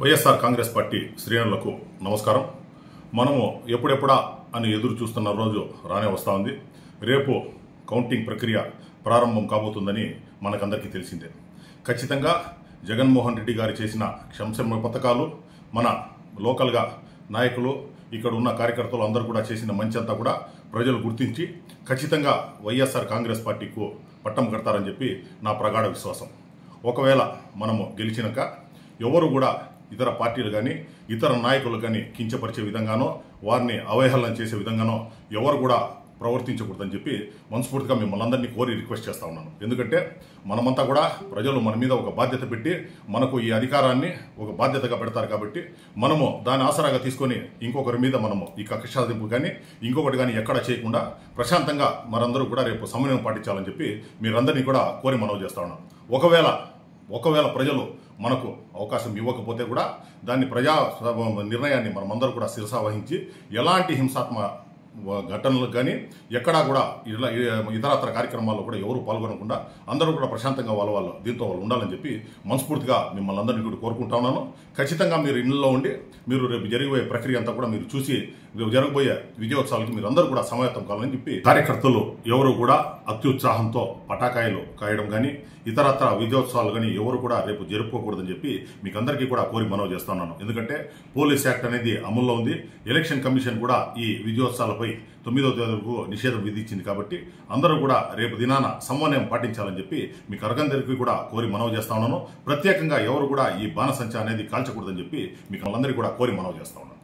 YSR Congress party శ్రేణులకు నమస్కారం. మనము ఎప్పుడెప్పుడా అని ఎదురు చూస్తున్న రోజు రానే వస్తూ ఉంది. రేపు కౌంటింగ్ ప్రక్రియ ప్రారంభం కాబోతుందని మనకందరికీ తెలిసిందే. ఖచ్చితంగా జగన్మోహన్ రెడ్డి గారు చేసిన సంక్షేమ పథకాలు, మన లోకల్గా నాయకులు, ఇక్కడ ఉన్న కార్యకర్తలు అందరూ కూడా చేసిన మంచి అంతా కూడా ప్రజలు గుర్తించి ఖచ్చితంగా వైఎస్ఆర్ కాంగ్రెస్ పార్టీకు పట్టం కడతారని చెప్పి నా ప్రగాఢ విశ్వాసం. ఒకవేళ మనము గెలిచినాక ఎవరు కూడా ఇతర పార్టీలు కానీ ఇతర నాయకులు కానీ కించపరిచే విధంగానో వారిని అవహేళన చేసే విధంగానో ఎవరు కూడా ప్రవర్తించకూడదని చెప్పి మనస్ఫూర్తిగా మిమ్మల్ని అందరినీ కోరి రిక్వెస్ట్ చేస్తా ఉన్నాను. ఎందుకంటే మనమంతా కూడా ప్రజలు మన మీద ఒక బాధ్యత పెట్టి మనకు ఈ అధికారాన్ని ఒక బాధ్యతగా పెడతారు కాబట్టి మనము దాని ఆసరాగా తీసుకొని ఇంకొకరి మీద మనము ఈ కక్ష సాధింపు కానీ ఇంకొకటి కానీ ఎక్కడ చేయకుండా ప్రశాంతంగా మనందరూ కూడా రేపు సమన్వయం పాటించాలని చెప్పి మీరందరినీ కూడా కోరి మనవి చేస్తా ఉన్నాను. ఒకవేళ ప్రజలు మనకు అవకాశం ఇవ్వకపోతే కూడా దాన్ని ప్రజా నిర్ణయాన్ని మనమందరూ కూడా శిరసావహించి ఎలాంటి హింసాత్మక ఘటనలకు కానీ ఎక్కడా కూడా ఇతరత్ర కార్యక్రమాల్లో కూడా ఎవరు పాల్గొనకుండా అందరూ కూడా ప్రశాంతంగా వాళ్ళు దీంతో వాళ్ళు ఉండాలని చెప్పి మనస్ఫూర్తిగా మిమ్మల్ని అందరినీ కూడా కోరుకుంటా ఉన్నాను. ఖచ్చితంగా మీరు ఇళ్లలో ఉండి మీరు రేపు జరిగిపోయే ప్రక్రియ అంతా కూడా మీరు చూసి జరగబోయే విజయోత్సవాలకి మీరు అందరూ కూడా సమాయత్తం కావాలని చెప్పి కార్యకర్తలు ఎవరు కూడా అత్యుత్సాహంతో పటాకాయలు కాయడం కానీ ఇతరత్ర విజయోత్సవాలు కానీ ఎవరు కూడా రేపు జరుపుకోకూడదని చెప్పి మీకు అందరికీ కూడా కోరి మనవి చేస్తున్నాను. ఎందుకంటే పోలీస్ యాక్ట్ అనేది అమల్లో ఉంది. ఎలక్షన్ కమిషన్ కూడా ఈ విజయోత్సవాలపై 9వ తేదీ వరకు నిషేధం విధించింది కాబట్టి అందరూ కూడా రేపు దినాన సమన్వయం పాటించాలని చెప్పి మీకు అరగందరికీ కూడా కోరి మనవి చేస్తా ఉన్నాను. ప్రత్యేకంగా ఎవరు కూడా ఈ బాణసంచా అనేది కాల్చకూడదని చెప్పి మీకు అందరికీ కూడా కోరి మనవి చేస్తా ఉన్నాను.